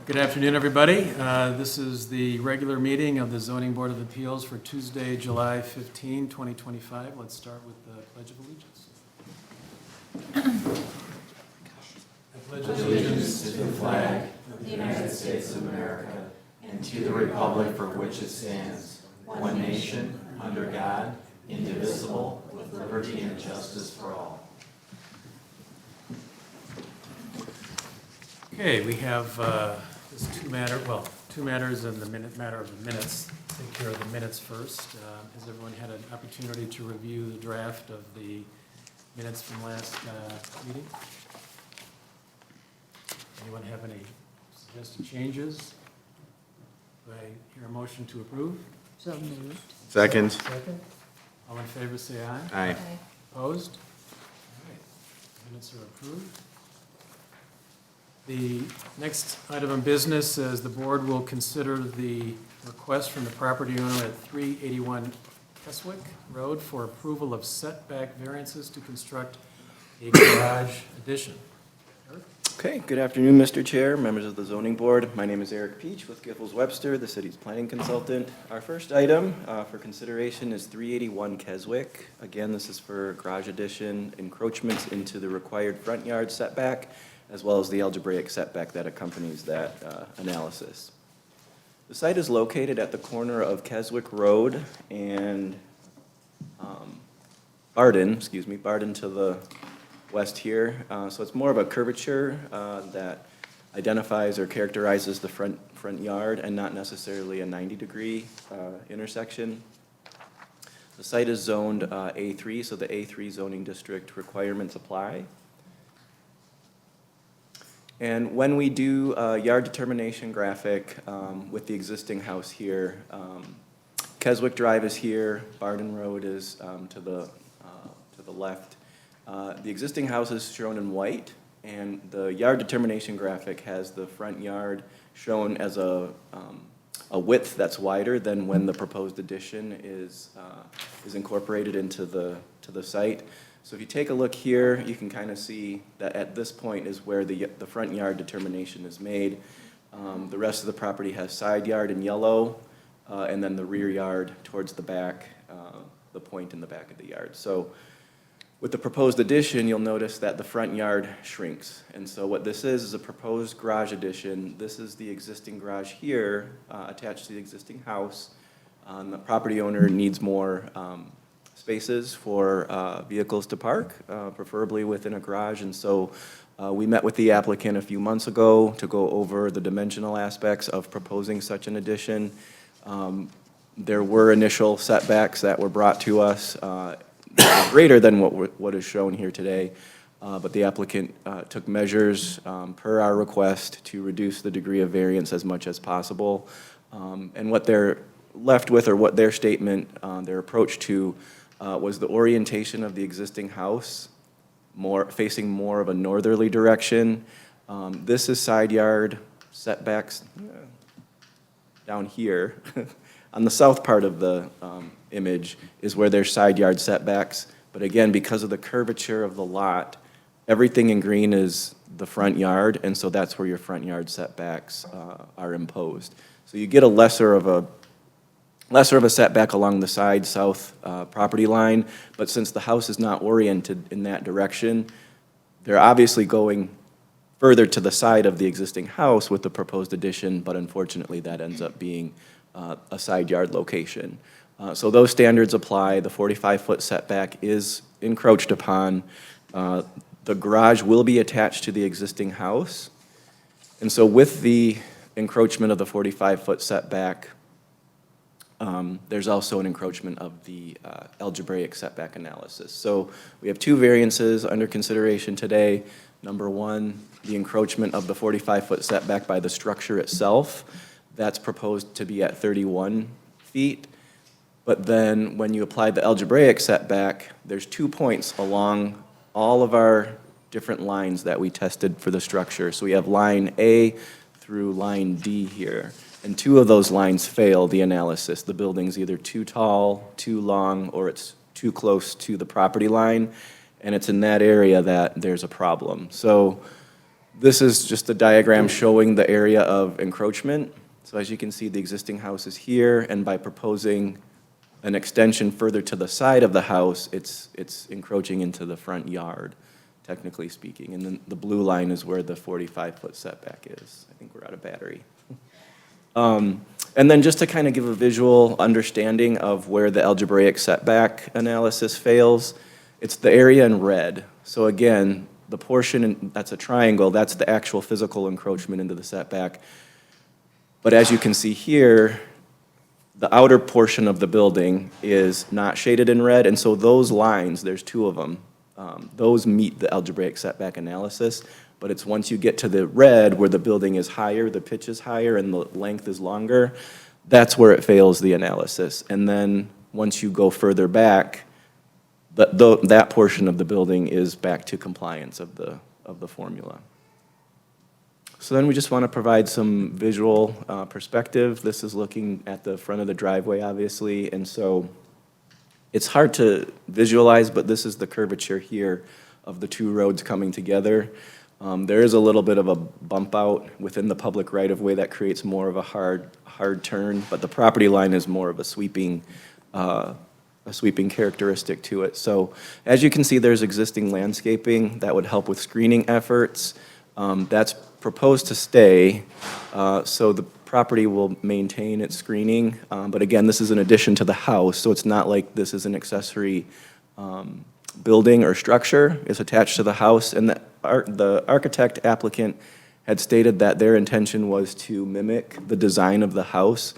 Good afternoon, everybody. This is the regular meeting of the Zoning Board of Appeals for Tuesday, July 15, 2025. Let's start with the Pledge of Allegiance. I pledge Allegiance to the flag of the United States of America and to the republic for which it stands, one nation, under God, indivisible, with liberty and justice for all. Okay, we have two matters in the matter of the minutes. Take care of the minutes first. Has everyone had an opportunity to review the draft of the minutes from last meeting? Anyone have any suggested changes? Do I hear a motion to approve? So moved. Second. Second. All in favor, say aye. Aye. Opposed? All right, minutes are approved. The next item of business is the board will consider the request from the property owner at 381 Keswick Road for approval of setback variances to construct a garage addition. Eric? Okay, good afternoon, Mr. Chair, members of the Zoning Board. My name is Eric Peach with Giffords Webster, the city's planning consultant. Our first item for consideration is 381 Keswick. Again, this is for garage addition, encroachments into the required front yard setback, as well as the algebraic setback that accompanies that analysis. The site is located at the corner of Keswick Road and Barden to the west here. So it's more of a curvature that identifies or characterizes the front yard and not necessarily a 90-degree intersection. The site is zoned A3, so the A3 zoning district requirements apply. And when we do a yard determination graphic with the existing house here, Keswick Drive is here, Barden Road is to the left. The existing house is shown in white, and the yard determination graphic has the front yard shown as a width that's wider than when the proposed addition is incorporated into the site. So if you take a look here, you can kind of see that at this point is where the front yard determination is made. The rest of the property has side yard in yellow, and then the rear yard towards the back, the point in the back of the yard. So with the proposed addition, you'll notice that the front yard shrinks. And so what this is a proposed garage addition. This is the existing garage here, attached to the existing house. The property owner needs more spaces for vehicles to park, preferably within a garage. And so we met with the applicant a few months ago to go over the dimensional aspects of proposing such an addition. There were initial setbacks that were brought to us greater than what is shown here today, but the applicant took measures per our request to reduce the degree of variance as much as possible. And what they're left with, or what their statement, their approach to was the orientation of the existing house, facing more of a northerly direction. This is side yard setbacks down here. On the south part of the image is where there's side yard setbacks. But again, because of the curvature of the lot, everything in green is the front yard, and so that's where your front yard setbacks are imposed. So you get a lesser of a setback along the side south property line, but since the house is not oriented in that direction, they're obviously going further to the side of the existing house with the proposed addition, but unfortunately that ends up being a side yard location. So those standards apply. The 45-foot setback is encroached upon. The garage will be attached to the existing house. And so with the encroachment of the 45-foot setback, there's also an encroachment of the algebraic setback analysis. So we have two variances under consideration today. Number one, the encroachment of the 45-foot setback by the structure itself. That's proposed to be at 31 feet. But then when you apply the algebraic setback, there's 2 points along all of our different lines that we tested for the structure. So we have line A through line D here. And 2 of those lines fail the analysis. The building's either too tall, too long, or it's too close to the property line. And it's in that area that there's a problem. So This is just a diagram showing the area of encroachment. So as you can see, the existing house is here, and by proposing an extension further to the side of the house, it's encroaching into the front yard, technically speaking. And then the blue line is where the 45-foot setback is. I think we're out of battery. And then just to kind of give a visual understanding of where the algebraic setback analysis fails, it's the area in red. So again, the portion that's a triangle, that's the actual physical encroachment into the setback. But as you can see here, the outer portion of the building is not shaded in red, and so those lines, there's two of them, those meet the algebraic setback analysis, but it's once you get to the red where the building is higher, the pitch is higher, and the length is longer, that's where it fails the analysis. And then once you go further back, that portion of the building is back to compliance of the formula. So then we just want to provide some visual perspective. This is looking at the front of the driveway, obviously, and so it's hard to visualize, but this is the curvature here of the two roads coming together. There is a little bit of a bump out within the public right-of-way that creates more of a hard turn, but the property line is more of a sweeping characteristic to it. So as you can see, there's existing landscaping that would help with screening efforts. That's proposed to stay, so the property will maintain its screening. But again, this is in addition to the house, so it's not like this is an accessory building or structure. It's attached to the house, and the architect applicant had stated that their intention was to mimic the design of the house.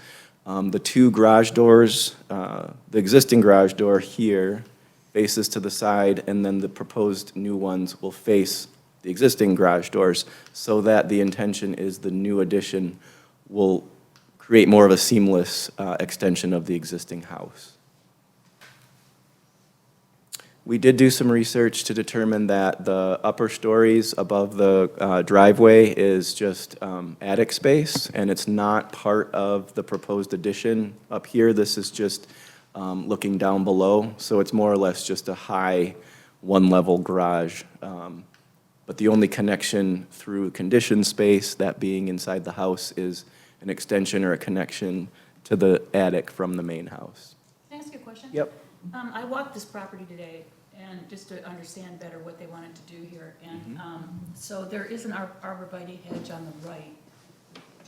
The two garage doors, the existing garage door here faces to the side, and then the proposed new ones will face the existing garage doors, so that the intention is the new addition will create more of a seamless extension of the existing house. We did do some research to determine that the upper stories above the driveway is just attic space, and it's not part of the proposed addition up here. This is just looking down below, so it's more or less just a high one-level garage. But the only connection through conditioned space, that being inside the house, is an extension or a connection to the attic from the main house. Can I ask you a question? Yep. I walked this property today, and just to understand better what they wanted to do here, and so there is an arborvitae hedge on the right.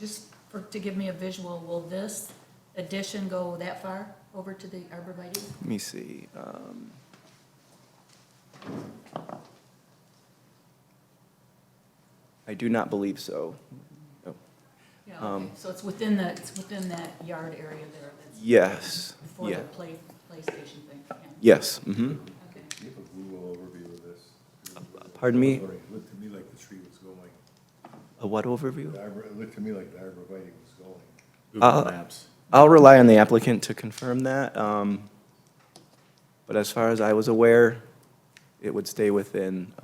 Just to give me a visual, will this addition go that far over to the arborvitae? Let me see. I do not believe so. Oh. Yeah, okay, so it's within that yard area there that's Yes, before yeah, the PlayStation thing, yeah. yes, mm-hmm. Okay. Give a Google overview of this. Pardon me? Sorry, it looked to me like the tree was going. A what overview? It looked to me like the arborvitae was going. Google Maps. I'll rely on the applicant to confirm that. But as far as I was aware, it would stay within.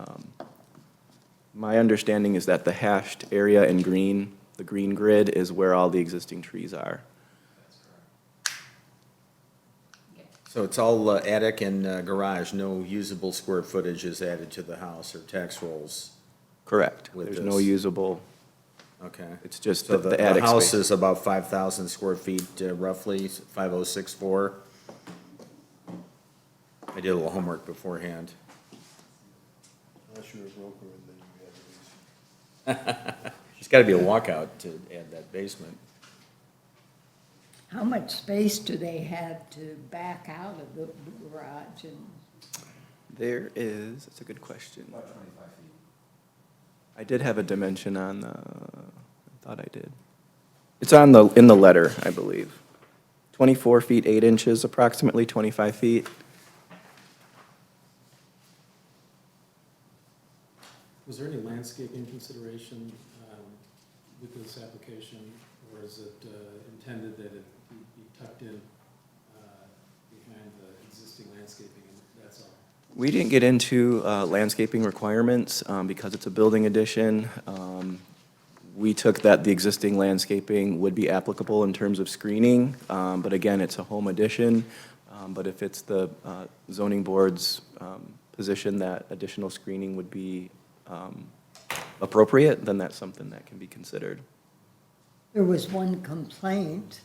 My understanding is that the hashed area in green, the green grid, is where all the existing trees are. So it's all attic and garage, no usable square footage is added to the house or tax rolls? Correct. With There's no this. usable, Okay. it's just So the attic the house space. is about 5,000 square feet roughly, 5064. I did a little homework beforehand. Unless you're a broker and then you had to lease. There's got to be a walkout to add that basement. How much space do they have to back out of the garage? And There is, that's a good question. I did have a dimension on the, I thought I did. It's on in the letter, I believe. 24 feet, 8 inches, approximately 25 feet. Was there any landscaping consideration with this application, or is it intended that it be tucked in behind the existing landscaping, and that's all? We didn't get into landscaping requirements because it's a building addition. We took that the existing landscaping would be applicable in terms of screening, but again, it's a home addition. But if it's the zoning board's position that additional screening would be appropriate, then that's something that can be considered. There was one complaint,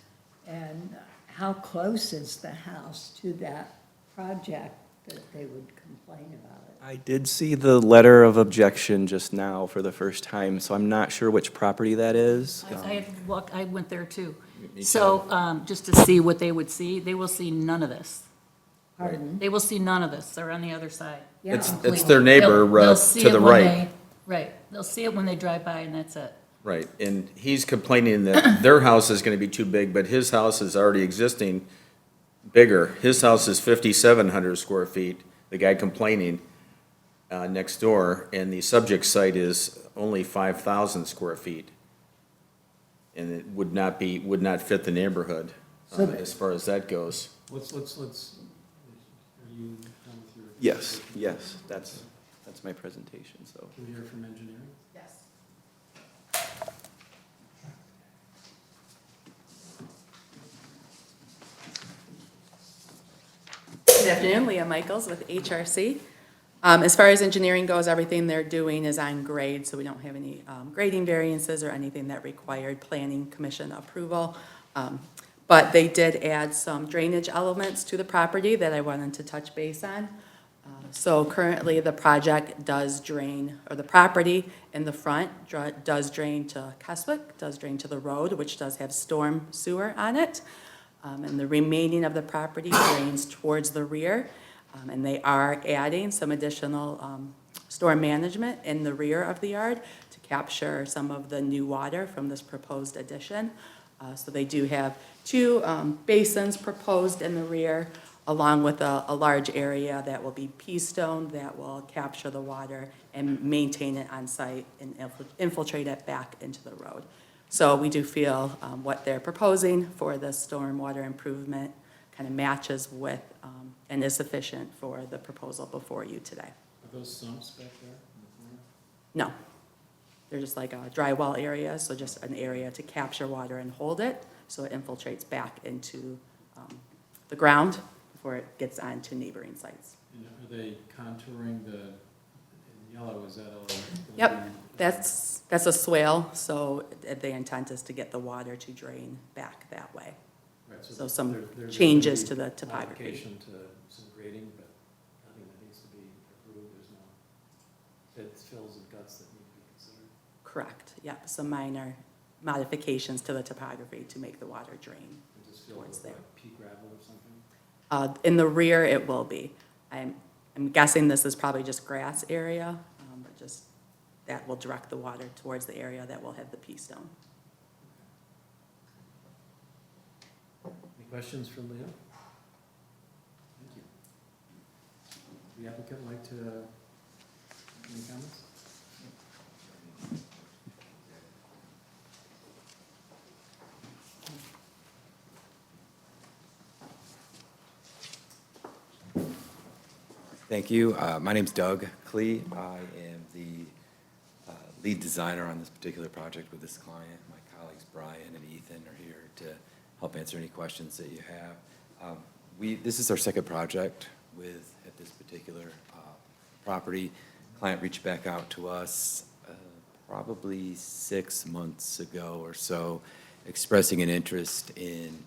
and how close is the house to that project that they would complain about it? I did see the letter of objection just now for the first time, so I'm not sure which property that is. I went there too. So, just to see what they would see, they will see none of this. Pardon? They will see none of this. They're on the other side. Yeah. It's their neighbor They'll see to it the when right. they- Right, they'll see it when they drive by and that's it. Right, and he's complaining that their house is gonna be too big, but his house is already existing bigger. His house is 5,700 square feet, the guy complaining, next door, and the subject site is only 5,000 square feet. And it would not fit the neighborhood, So- as far as that goes. Are you done with your? Yes, that's my presentation, so. Can we hear from engineering? Yes. Good afternoon, Leah Michaels with HRC. As far as engineering goes, everything they're doing is on grade, so we don't have any grading variances or anything that required planning commission approval. But they did add some drainage elements to the property that I wanted to touch base on. So currently, the project does drain, or the property in the front does drain to Keswick, does drain to the road, which does have storm sewer on it. And the remaining of the property drains towards the rear. And they are adding some additional storm management in the rear of the yard to capture some of the new water from this proposed addition. So they do have two basins proposed in the rear, along with a large area that will be pea stone that will capture the water and maintain it on site and infiltrate it back into the road. So we do feel what they're proposing for the stormwater improvement kind of matches with and is sufficient for the proposal before you today. Are those sumps back there in the corner? No, they're just like a dry well area, so just an area to capture water and hold it, so it infiltrates back into the ground before it gets onto neighboring sites. And are they contouring in yellow, is that a? Yep, that's a swale, so the intent is to get the water to drain back that way. Right, So some there's changes gonna to the be topography. Modification to some grading, but nothing that needs to be approved, there's no pits, fills, and guts that need to be considered. Correct, yep, some minor modifications to the topography to make the water drain. And just filled Towards with there. like pea gravel or something? In the rear, it will be. I'm guessing this is probably just grass area, but just, that will direct the water towards the area that will have the pea stone. Any questions for Leah? Thank you. The applicant like to, any comments? Thank you. My name's Doug Klee. I am the lead designer on this particular project with this client. My colleagues Brian and Ethan are here to help answer any questions that you have. This is our second project at this particular property. Client reached back out to us probably 6 months ago or so, expressing an interest in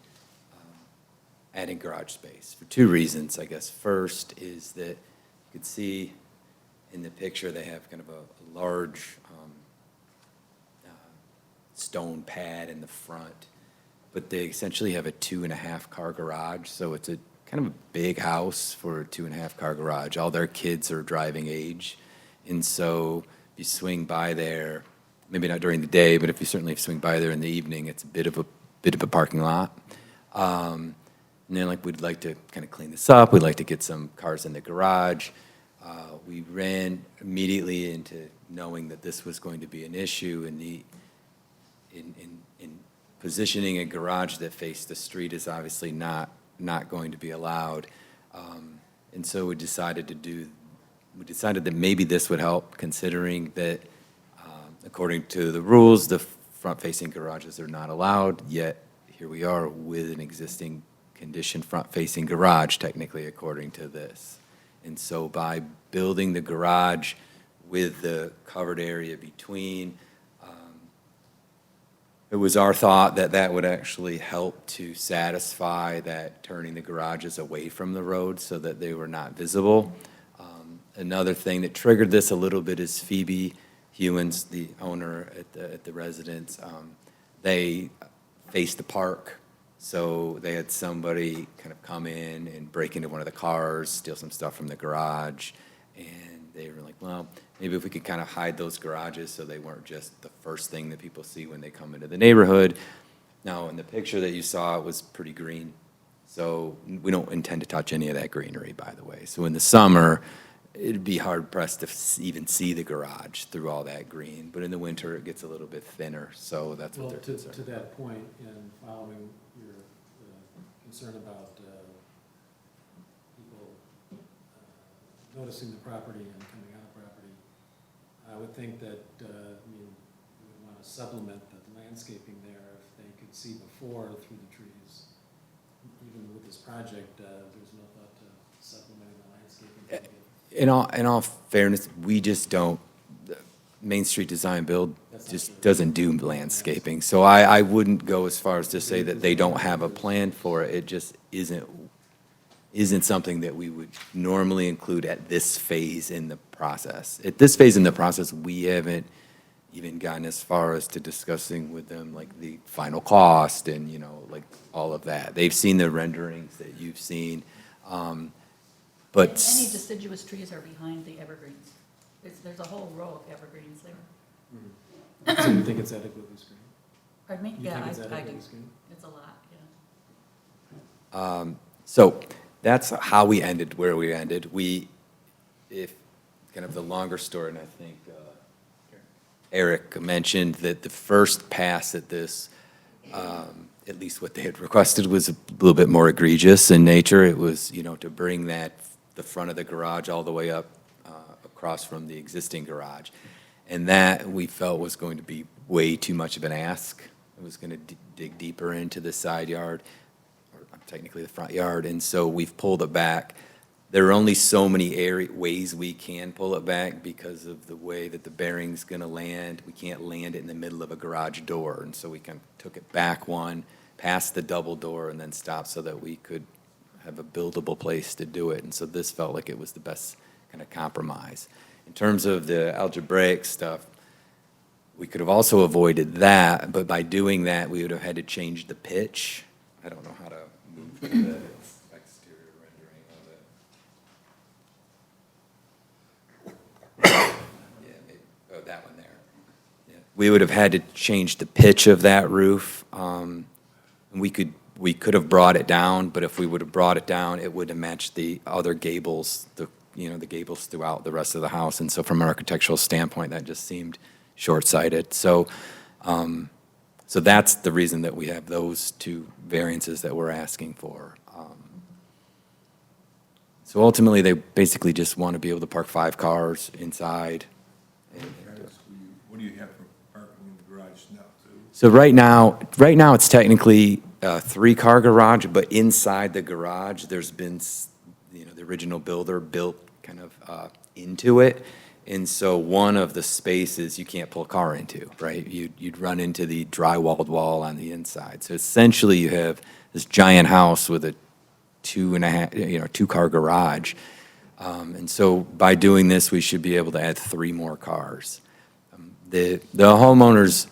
adding garage space for two reasons, I guess. First is that you could see in the picture they have kind of a large stone pad in the front, but they essentially have a 2.5 car garage, so it's a kind of a big house for a 2.5 car garage. All their kids are driving age, and so if you swing by there, maybe not during the day, but if you certainly swing by there in the evening, it's a bit of a parking lot. And then, we'd like to kind of clean this up. We'd like to get some cars in the garage. We ran immediately into knowing that this was going to be an issue, and in positioning a garage that faced the street is obviously not going to be allowed. And so we decided that maybe this would help, considering that according to the rules, the front-facing garages are not allowed, yet here we are with an existing conditioned front-facing garage, technically, according to this. And so by building the garage with the covered area between. It was our thought that that would actually help to satisfy that turning the garages away from the road so that they were not visible. Another thing that triggered this a little bit is Phoebe Hewins, the owner at the residence. They faced the park, so they had somebody kind of come in and break into one of the cars, steal some stuff from the garage, and they were like, well, maybe if we could kind of hide those garages so they weren't just the first thing that people see when they come into the neighborhood. Now, in the picture that you saw, it was pretty green, so we don't intend to touch any of that greenery, by the way. So in the summer, it'd be hard pressed to even see the garage through all that green, but in the winter, it gets a little bit thinner, so that's what Well, they're to concerned. that point, in following your concern about people noticing the property and coming out of property, I would think that, we would want to supplement the landscaping there if they could see before through the trees. Even with this project, there's no thought to supplementing the landscaping. In all fairness, we just don't, Main Street Design Build That's not just true. doesn't do landscaping. So I wouldn't go as far as to say that they don't have a plan for it. It just isn't something that we would normally include at this phase in the process. At this phase in the process, we haven't even gotten as far as to discussing with them like the final cost and, like all of that. They've seen the renderings that you've seen. But And any deciduous trees are behind the evergreens. There's a whole row of evergreens there. So you think it's adequately screened? Pardon me? You Yeah, think it's I adequately do. screened? It's a lot, yeah. So that's how we ended where we ended. If kind of the longer story, and I think Eric mentioned that the first pass at this, at least what they had requested, was a little bit more egregious in nature. It was, to bring the front of the garage all the way up across from the existing garage. And that we felt was going to be way too much of an ask. It was going to dig deeper into the side yard, or technically the front yard, and so we've pulled it back. There are only so many ways we can pull it back because of the way that the bearing's going to land. We can't land it in the middle of a garage door, and so we kind of took it back one, past the double door, and then stopped so that we could have a buildable place to do it. And so this felt like it was the best kind of compromise. In terms of the algebraic stuff, we could have also avoided that, but by doing that, we would have had to change the pitch. I don't know how to move to the exterior rendering of it. Yeah, maybe, that one there. Yeah. We would have had to change the pitch of that roof. And we could have brought it down, but if we would have brought it down, it would have matched the other gables, the gables throughout the rest of the house. And so from an architectural standpoint, that just seemed short-sighted. So that's the reason that we have those two variances that we're asking for. So ultimately, they basically just want to be able to park 5 cars inside. What do you have for parking in the garage now, too? So right now it's technically a 3-car garage, but inside the garage, there's been, the original builder built kind of into it. And so one of the spaces you can't pull a car into, right? You'd run into the drywalled wall on the inside. So essentially you have this giant house with a 2-car garage. And so by doing this, we should be able to add 3 more cars. The homeowner's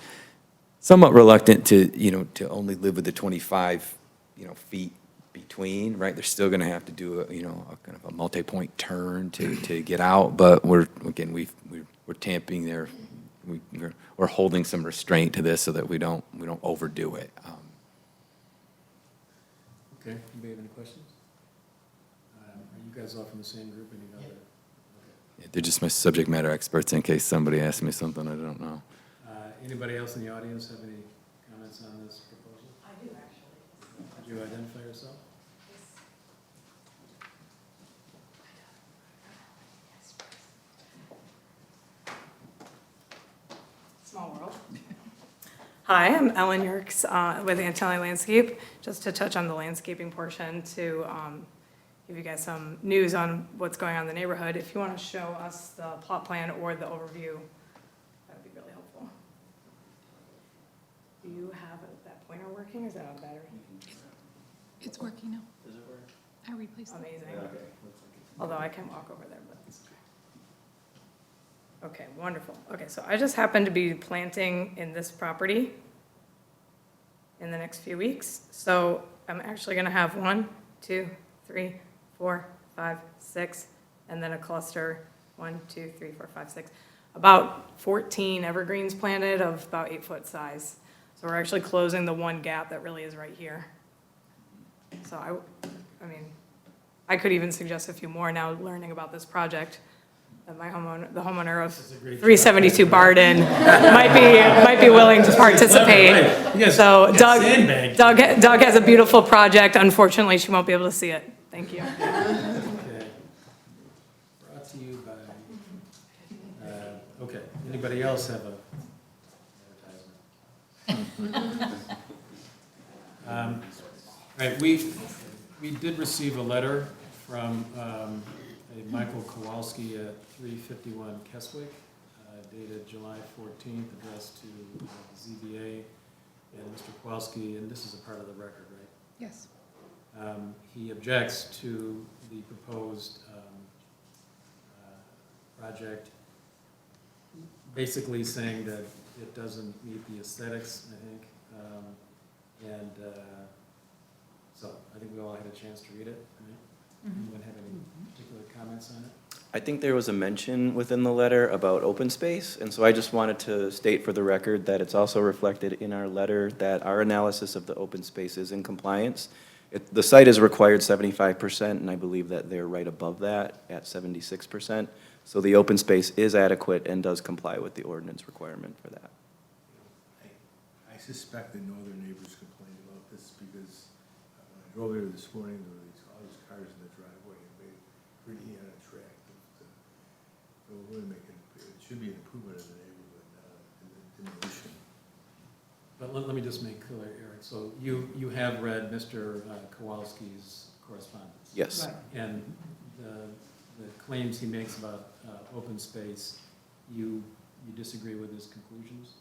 somewhat reluctant to only live with the 25, feet between, right? They're still gonna have to do a kind of a multi-point turn to get out, but we're tamping there. We're holding some restraint to this so that we don't overdo it. Okay, anybody have any questions? Are you guys all from the same group, any other? Okay. They're just my subject matter experts in case somebody asks me something I don't know. Anybody else in the audience have any comments on this proposal? I do, actually. Could you identify yourself? Small world. Hi, I'm Ellen Yerkes with Antelli Landscape. Just to touch on the landscaping portion to, give you guys some news on what's going on in the neighborhood. If you want to show us the plot plan or the overview, that would be really helpful. Do you have that pointer working, or is that on battery? It's working now. Does it work? I replaced it. Amazing. Although I can walk over there, but it's okay. Okay, wonderful. Okay, so I just happen to be planting in this property in the next few weeks. So I'm actually gonna have 1, 2, 3, 4, 5, 6, and then a cluster, 1, 2, 3, 4, 5, 6. About 14 evergreens planted of about 8-foot size. So we're actually closing the one gap that really is right here. So I mean, I could even suggest a few more now, learning about this project. That the homeowner of 372 Barden might be willing to participate. So Doug has a beautiful project. Unfortunately, she won't be able to see it. Thank you. Okay. Brought to you by, okay, anybody else have a advertisement? All right, we did receive a letter from a Michael Kowalski at 351 Keswick, dated July 14th, addressed to the ZBA and Mr. Kowalski, and this is a part of the record, right? Yes. He objects to the proposed project, basically saying that it doesn't meet the aesthetics, I think. So I think we all had a chance to read it, right? Anyone have any particular comments on it? I think there was a mention within the letter about open space, and so I just wanted to state for the record that it's also reflected in our letter that our analysis of the open space is in compliance. The site is required 75%, and I believe that they're right above that at 76%. So the open space is adequate and does comply with the ordinance requirement for that. I suspect the northern neighbors complained about this because when I drove there this morning, there were all these cars in the driveway and made it pretty unattractive. So we're really making, it should be an improvement in the neighborhood, not a diminution. But let me just make clear, Eric, so you have read Mr. Kowalski's correspondence? Yes. And the claims he makes about open space, you disagree with his conclusions?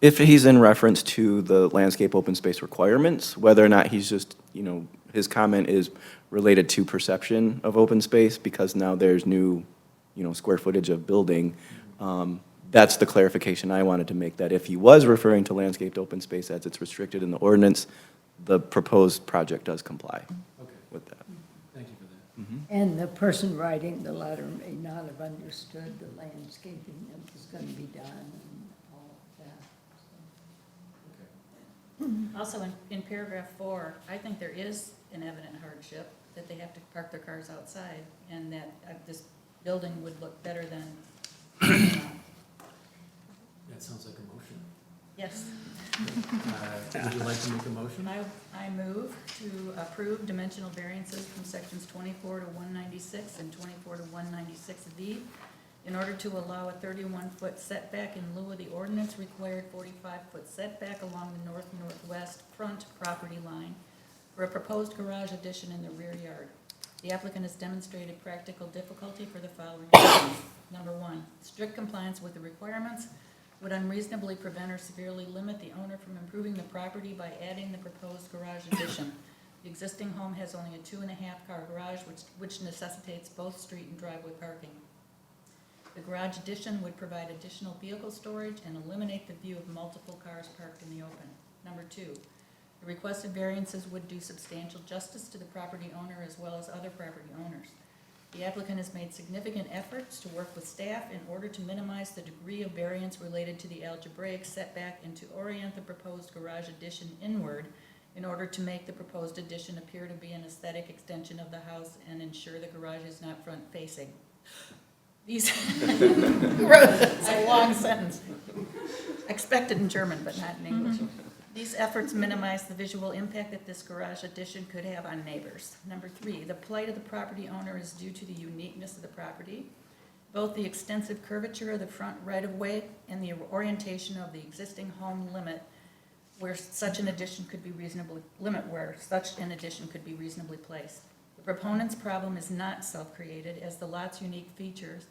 If he's in reference to the landscape open space requirements, whether or not he's just, his comment is related to perception of open space because now there's new, square footage of building, that's the clarification I wanted to make, that if he was referring to landscaped open space as it's restricted in the ordinance, the proposed project does comply Okay, with that. thank you for that. And the person writing the letter may not have understood the landscaping that was going to be done and all of that. Okay. Also, in paragraph 4, I think there is an evident hardship that they have to park their cars outside, and that this building would look better than, That sounds like a motion. yes. Would you like to make a motion? I move to approve dimensional variances from sections 24 to 196 and 24 to 196V in order to allow a 31-foot setback in lieu of the ordinance required 45-foot setback along the north-northwest front property line for a proposed garage addition in the rear yard. The applicant has demonstrated practical difficulty for the following reasons. Number 1, strict compliance with the requirements would unreasonably prevent or severely limit the owner from improving the property by adding the proposed garage addition. The existing home has only a 2.5-car garage, which necessitates both street and driveway parking. The garage addition would provide additional vehicle storage and eliminate the view of multiple cars parked in the open. Number 2, the requested variances would do substantial justice to the property owner as well as other property owners. The applicant has made significant efforts to work with staff in order to minimize the degree of variance related to the algebraic setback and to orient the proposed garage addition inward in order to make the proposed addition appear to be an aesthetic extension of the house and ensure the garage is not front-facing. These, it's a long sentence. Expected in German, but not in English. These efforts minimize the visual impact that this garage addition could have on neighbors. Number 3, the plight of the property owner is due to the uniqueness of the property. Both the extensive curvature of the front right-of-way and the orientation of the existing home limit where such an addition could be reasonably placed. The proponent's problem is not self-created, as the lot's unique features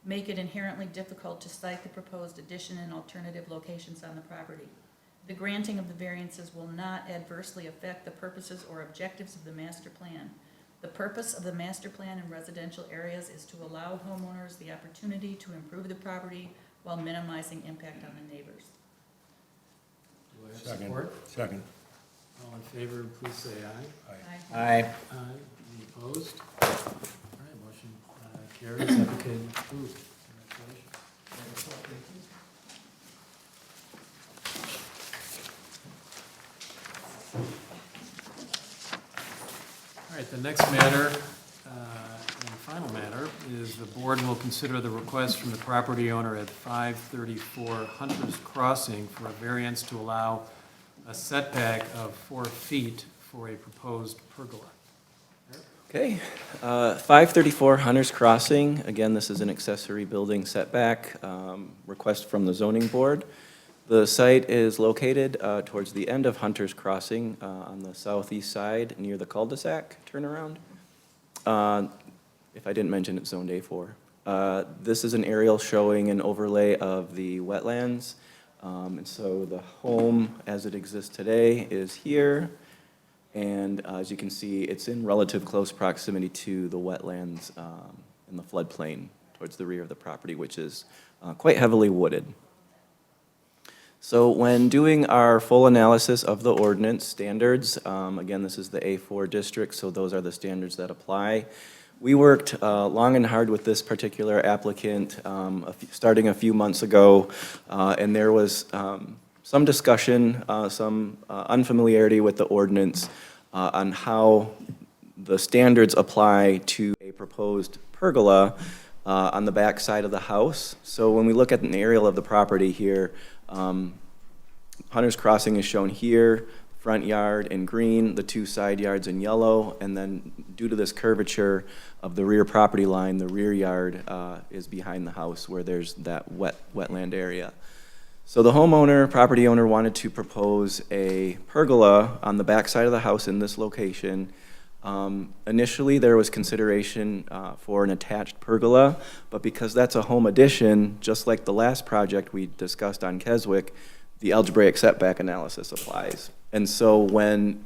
make it inherently difficult to site the proposed addition and alternative locations on the property. The granting of the variances will not adversely affect the purposes or objectives of the master plan. The purpose of the master plan in residential areas is to allow homeowners the opportunity to improve the property while minimizing impact on the neighbors. Do I have Second. support? Second. All in favor, please say aye. Aye. Aye. Aye. Any opposed? All right, motion carries. Application approved. Congratulations. All right, the next matter, and final matter, is the board will consider the request from the property owner at 534 Hunter's Crossing for a variance to allow a setback of 4 feet for a proposed pergola. Okay, 534 Hunter's Crossing, again, this is an accessory building setback, request from the zoning board. The site is located towards the end of Hunter's Crossing on the southeast side near the cul-de-sac turnaround. If I didn't mention, it's zoned A4. This is an aerial showing an overlay of the wetlands. And so the home as it exists today is here. And as you can see, it's in relative close proximity to the wetlands in the floodplain towards the rear of the property, which is quite heavily wooded. So when doing our full analysis of the ordinance standards, again, this is the A4 district, so those are the standards that apply. We worked long and hard with this particular applicant starting a few months ago, and there was some discussion, some unfamiliarity with the ordinance on how the standards apply to a proposed pergola on the back side of the house. So when we look at an aerial of the property here, Hunter's Crossing is shown here, front yard in green, the 2 side yards in yellow, and then due to this curvature of the rear property line, the rear yard is behind the house where there's that wetland area. So the homeowner, property owner, wanted to propose a pergola on the back side of the house in this location. Initially, there was consideration for an attached pergola, but because that's a home addition, just like the last project we discussed on Keswick, the algebraic setback analysis applies. And so when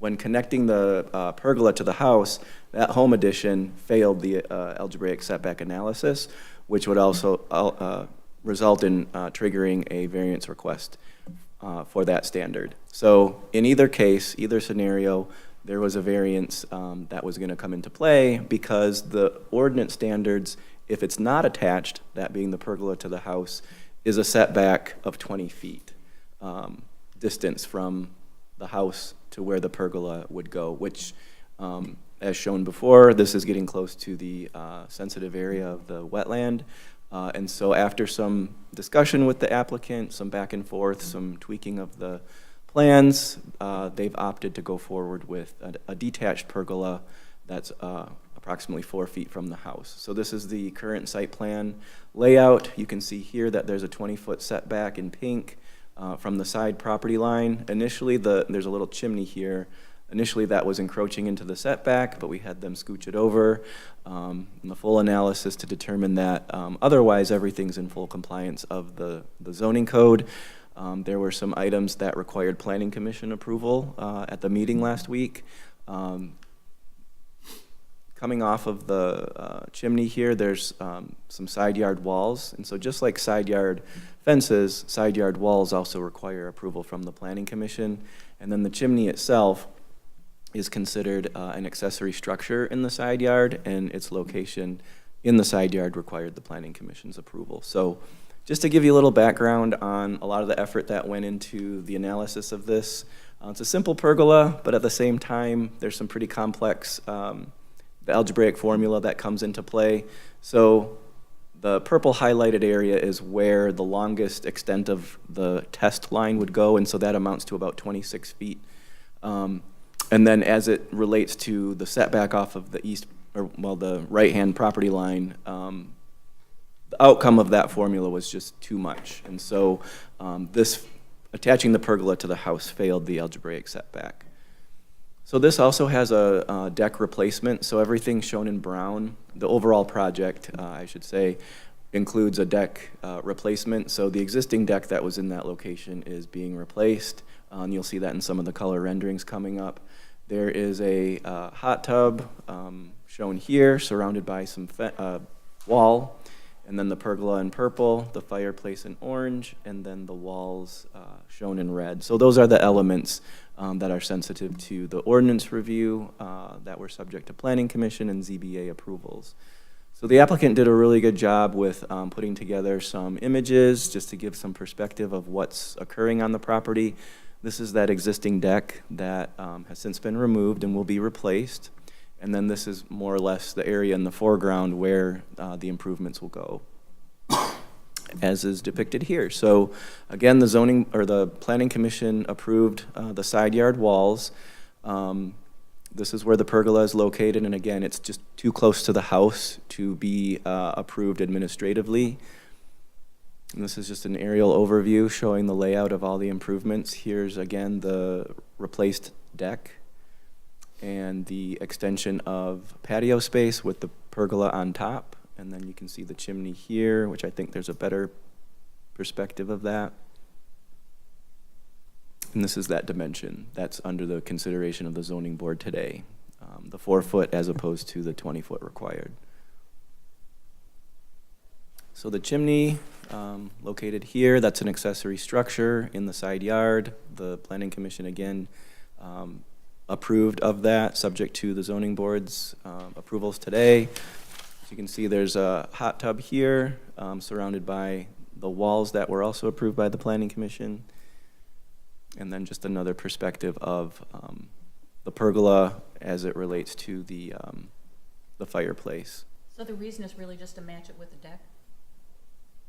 connecting the pergola to the house, that home addition failed the algebraic setback analysis, which would also result in triggering a variance request for that standard. So in either case, either scenario, there was a variance that was going to come into play because the ordinance standards, if it's not attached, that being the pergola to the house, is a setback of 20 feet distance from the house to where the pergola would go, which, as shown before, this is getting close to the sensitive area of the wetland. And so after some discussion with the applicant, some back and forth, some tweaking of the plans, they've opted to go forward with a detached pergola that's approximately 4 feet from the house. So this is the current site plan layout. You can see here that there's a 20-foot setback in pink from the side property line. Initially, there's a little chimney here. Initially, that was encroaching into the setback, but we had them scooch it over in the full analysis to determine that otherwise everything's in full compliance of the zoning code. There were some items that required planning commission approval at the meeting last week. Coming off of the chimney here, there's some side yard walls. And so just like side yard fences, side yard walls also require approval from the planning commission. And then the chimney itself is considered an accessory structure in the side yard, and its location in the side yard required the planning commission's approval. So just to give you a little background on a lot of the effort that went into the analysis of this, it's a simple pergola, but at the same time, there's some pretty complex the algebraic formula that comes into play. So the purple highlighted area is where the longest extent of the test line would go, and so that amounts to about 26 feet. And then as it relates to the setback off of the the right-hand property line, the outcome of that formula was just too much. And so attaching the pergola to the house failed the algebraic setback. So this also has a deck replacement, so everything shown in brown, the overall project, I should say, includes a deck replacement. So the existing deck that was in that location is being replaced, and you'll see that in some of the color renderings coming up. There is a hot tub shown here, surrounded by some wall, and then the pergola in purple, the fireplace in orange, and then the walls shown in red. So those are the elements that are sensitive to the ordinance review that were subject to Planning Commission and ZBA approvals. So the applicant did a really good job with putting together some images just to give some perspective of what's occurring on the property. This is that existing deck that has since been removed and will be replaced. And then this is more or less the area in the foreground where the improvements will go, as is depicted here. So again, the zoning, or the Planning Commission approved the side yard walls. This is where the pergola is located, and again, it's just too close to the house to be approved administratively. And this is just an aerial overview showing the layout of all the improvements. Here's again the replaced deck and the extension of patio space with the pergola on top. And then you can see the chimney here, which I think there's a better perspective of that. And this is that dimension that's under the consideration of the zoning board today, the 4 foot as opposed to the 20 foot required. So the chimney located here, that's an accessory structure in the side yard. The Planning Commission again approved of that, subject to the zoning board's approvals today. As you can see, there's a hot tub here surrounded by the walls that were also approved by the Planning Commission. And then just another perspective of the pergola as it relates to the fireplace. So the reason is really just to match it with the deck?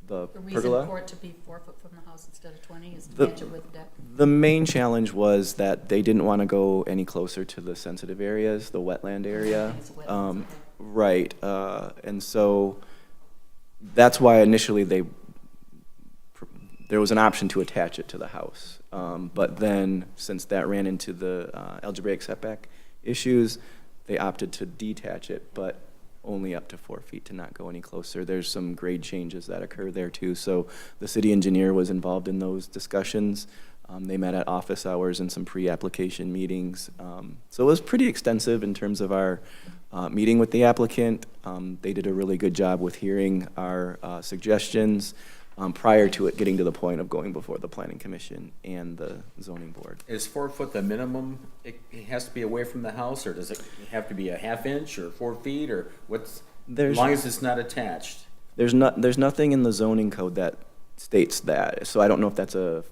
The The reason pergola? for it to be 4 foot from the house instead of 20 is to The- match it with the deck? The main challenge was that they didn't want to go any closer to the sensitive areas, the wetland area. It's wetlands, okay. Right, and so that's why initially there was an option to attach it to the house. But then, since that ran into the algebraic setback issues, they opted to detach it, but only up to 4 feet, to not go any closer. There's some grade changes that occur there too, so the city engineer was involved in those discussions. They met at office hours and some pre-application meetings. So it was pretty extensive in terms of our meeting with the applicant. They did a really good job with hearing our suggestions prior to it getting to the point of going before the Planning Commission and the zoning board. Is 4 foot the minimum? It has to be away from the house, or does it have to be a half inch or 4 feet, or what's, as There's, long as it's not attached? there's nothing in the zoning code that states that. So I don't know if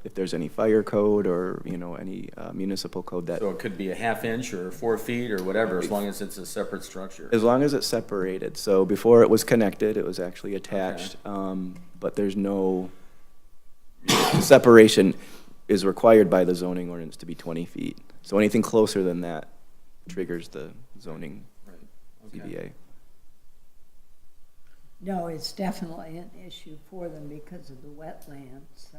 if there's any fire code or, any municipal code that, So it could be a half inch or 4 feet or whatever, as long as it's a separate structure. as long as it's separated. So before it was connected, it was actually attached. But there's no, separation is required by the zoning ordinance to be 20 feet. So anything closer than that triggers the zoning Right. Okay. ZBA. No, it's definitely an issue for them because of the wetlands, so.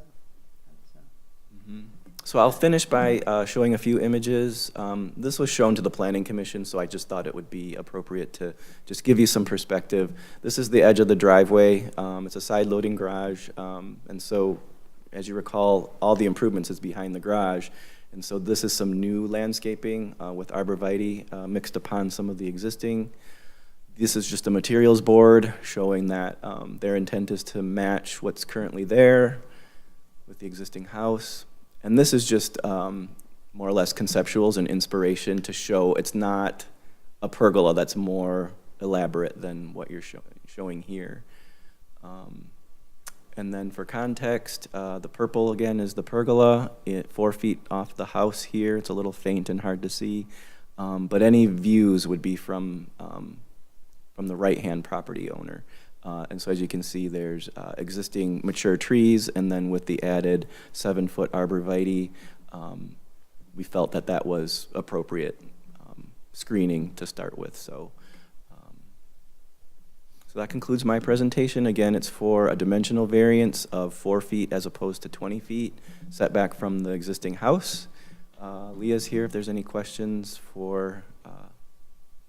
that's So I'll finish by showing a few images. This was shown to the Planning Commission, so I just thought it would be appropriate to just give you some perspective. This is the edge of the driveway. It's a side-loading garage, and so, as you recall, all the improvements is behind the garage. And so this is some new landscaping with arborvitae mixed upon some of the existing. This is just a materials board showing that their intent is to match what's currently there with the existing house. And this is just more or less conceptuals and inspiration to show it's not a pergola that's more elaborate than what you're showing here. And then for context, the purple again is the pergola, 4 feet off the house here. It's a little faint and hard to see. But any views would be from the right-hand property owner. And so as you can see, there's existing mature trees, and then with the added 7-foot arborvitae, we felt that that was appropriate screening to start with. So that concludes my presentation. Again, it's for a dimensional variance of 4 feet as opposed to 20 feet, setback from the existing house. Leah's here if there's any questions for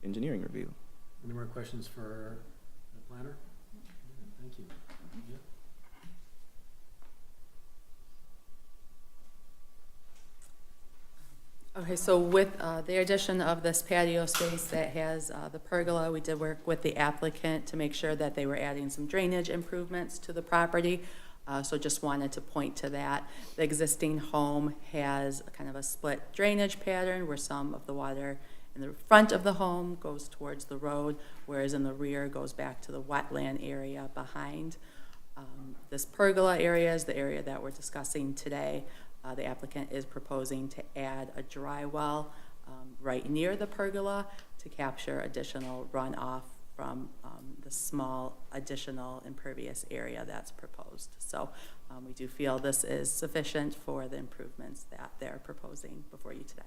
engineering review. Any more questions for the planner? Thank you. Yeah. Okay, so with the addition of this patio space that has the pergola, we did work with the applicant to make sure that they were adding some drainage improvements to the property. So just wanted to point to that. The existing home has a kind of a split drainage pattern where some of the water in the front of the home goes towards the road, whereas in the rear goes back to the wetland area behind. This pergola area is the area that we're discussing today. The applicant is proposing to add a dry well right near the pergola to capture additional runoff from the small additional impervious area that's proposed. So we do feel this is sufficient for the improvements that they're proposing before you today.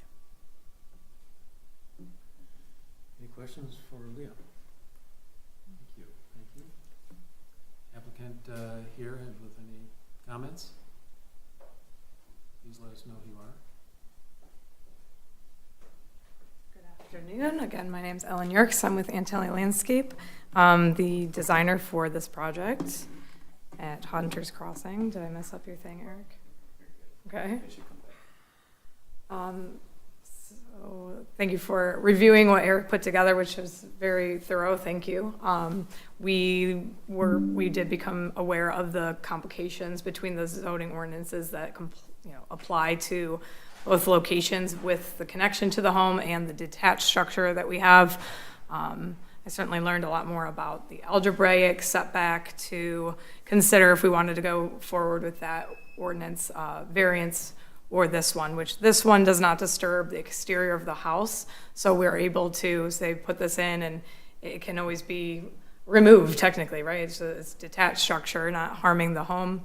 Any questions for Leah? Thank you. Thank you. Applicant here with any comments? Please let us know who you are. Good afternoon. Again, my name's Ellen Yerkes. I'm with Antelli Landscape, the designer for this project at Hunter's Crossing. Did I mess up your thing, Eric? Okay. So thank you for reviewing what Eric put together, which was very thorough. Thank you. We did become aware of the complications between the zoning ordinances that apply to both locations with the connection to the home and the detached structure that we have. I certainly learned a lot more about the algebraic setback to consider if we wanted to go forward with that ordinance variance or this one, which this one does not disturb the exterior of the house. So we're able to say, put this in and it can always be removed technically, right? It's detached structure, not harming the home.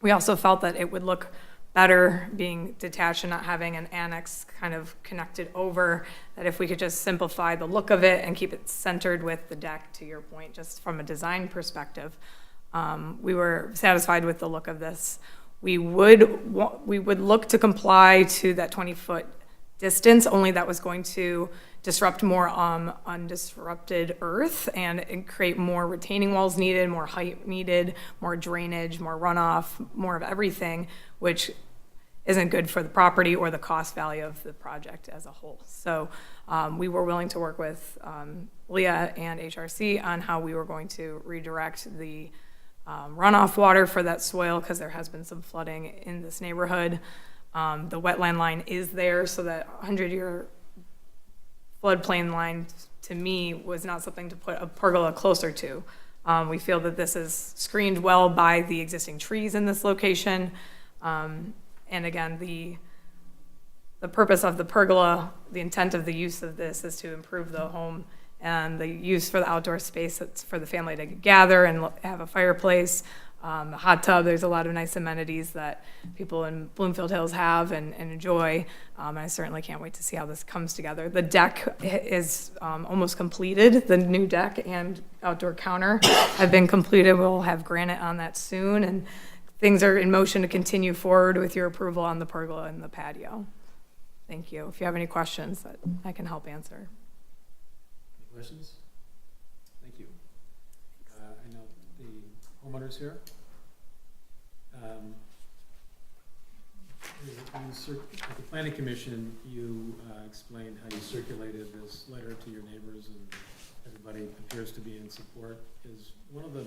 We also felt that it would look better being detached and not having an annex kind of connected over, that if we could just simplify the look of it and keep it centered with the deck, to your point, just from a design perspective. We were satisfied with the look of this. We would look to comply to that 20-foot distance, only that was going to disrupt more undisrupted earth and create more retaining walls needed, more height needed, more drainage, more runoff, more of everything, which isn't good for the property or the cost value of the project as a whole. So we were willing to work with Leah and HRC on how we were going to redirect the runoff water for that soil, because there has been some flooding in this neighborhood. The wetland line is there, so that 100-year floodplain line, to me, was not something to put a pergola closer to. We feel that this is screened well by the existing trees in this location. And again, the purpose of the pergola, the intent of the use of this is to improve the home and the use for the outdoor space. That's for the family to gather and have a fireplace, a hot tub. There's a lot of nice amenities that people in Bloomfield Hills have and enjoy. I certainly can't wait to see how this comes together. The deck is almost completed. The new deck and outdoor counter have been completed. We'll have granite on that soon, and things are in motion to continue forward with your approval on the pergola and the patio. Thank you. If you have any questions that I can help answer. Any questions? Thank you. I know the homeowners here. At the planning commission, you explained how you circulated this letter to your neighbors, and everybody appears to be in support. Is one of the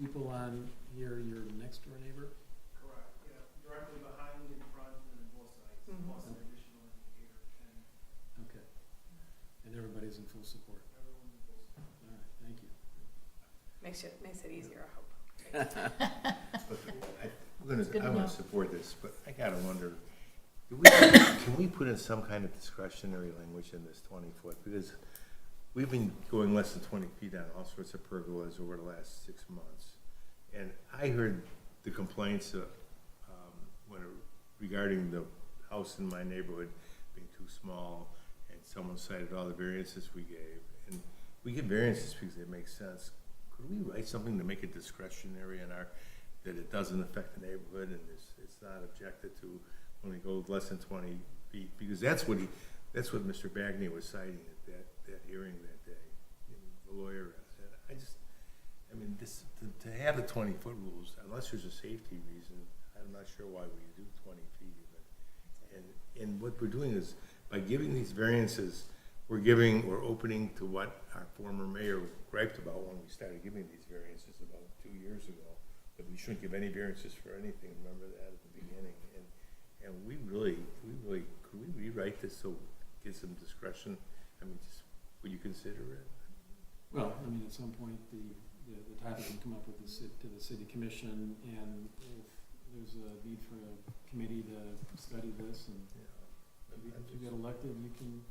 people on here your next door neighbor? Correct, yeah, directly behind, in front, and on both sides, plus an additional indicator, and Okay. And everybody's in full support. everyone's in both sides. All right, thank you. Makes it easier, I hope. I want to support this, but I gotta wonder, can we put in some kind of discretionary language in this 20-foot? Because we've been going less than 20 feet on all sorts of pergolas over the last 6 months. And I heard the complaints regarding the house in my neighborhood being too small, and someone cited all the variances we gave. And we give variances because they make sense. Could we write something to make it discretionary in that it doesn't affect the neighborhood and it's not objected to only go less than 20 feet, because that's what Mr. Bagney was citing at that hearing that day, the lawyer. I mean, to have the 20-foot rules, unless there's a safety reason, I'm not sure why we do 20 feet even. And what we're doing is, by giving these variances, we're opening to what our former mayor griped about when we started giving these variances about 2 years ago, that we shouldn't give any variances for anything. Remember that at the beginning? And we really, could we rewrite this so it gives some discretion? I mean, just, would you consider it? Well, I mean, at some point, the topic can come up with to the city commission, and if there's a need for a committee to study this, and maybe if you get elected, you can.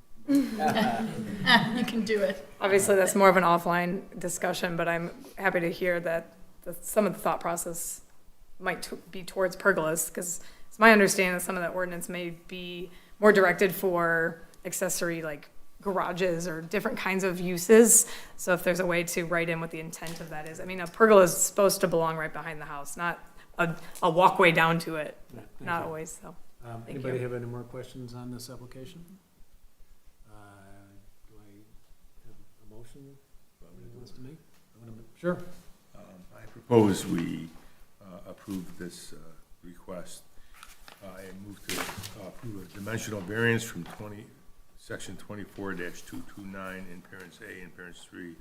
You can do it. Obviously, that's more of an offline discussion, but I'm happy to hear that some of the thought process might be towards pergolas, because it's my understanding that some of that ordinance may be more directed for accessory, like garages or different kinds of uses. So if there's a way to write in what the intent of that is. I mean, a pergola is supposed to belong right behind the house, not a walkway down to it, Yeah, thank not you. always, so. Thank Anybody you. have any more questions on this application? Do I have a motion anyone wants to make? Sure. I propose we approve this request. I move to approve a dimensional variance from section 24-229 in parents A and parents 3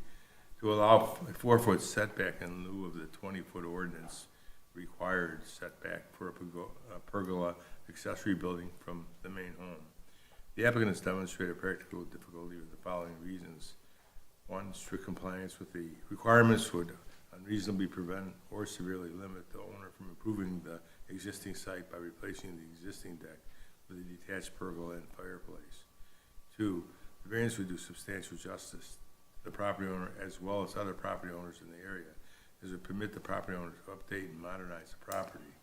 to allow a 4-foot setback in lieu of the 20-foot ordinance required setback for a pergola accessory building from the main home. The applicant has demonstrated practical difficulty with the following reasons. 1, strict compliance with the requirements would unreasonably prevent or severely limit the owner from improving the existing site by replacing the existing deck with a detached pergola and fireplace. 2, the variance would do substantial justice to the property owner as well as other property owners in the area, as it would permit the property owner to update and modernize the property.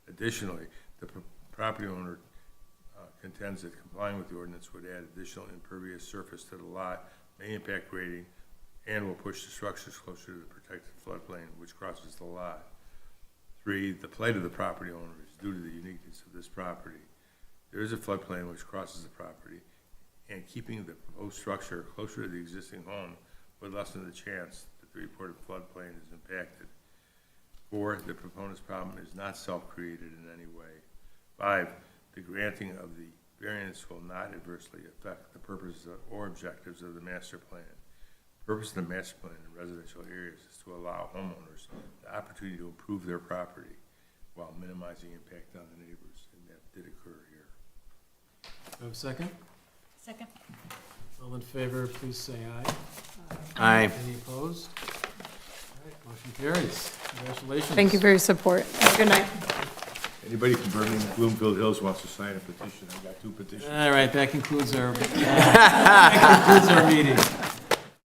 Additionally, the property owner contends that complying with the ordinance would add additional impervious surface to the lot, may impact grading, and will push the structures closer to the protected floodplain which crosses the lot. 3, the plight of the property owner is due to the uniqueness of this property. There is a floodplain which crosses the property, and keeping the proposed structure closer to the existing home would lessen the chance that the reported floodplain is impacted. 4, the proponent's problem is not self-created in any way. 5, the granting of the variance will not adversely affect the purposes or objectives of the master plan. The purpose of the master plan in residential areas is to allow homeowners the opportunity to improve their property while minimizing impact on the neighbors, and that did occur here. Do I have a second? Second? All in favor, please say aye. Aye. Any opposed? All right, motion carries. Congratulations. Thank you for your support. Have a good night. Anybody from Birmingham, Bloomfield Hills wants to sign a petition? I got 2 petitions. All right, that concludes our meeting.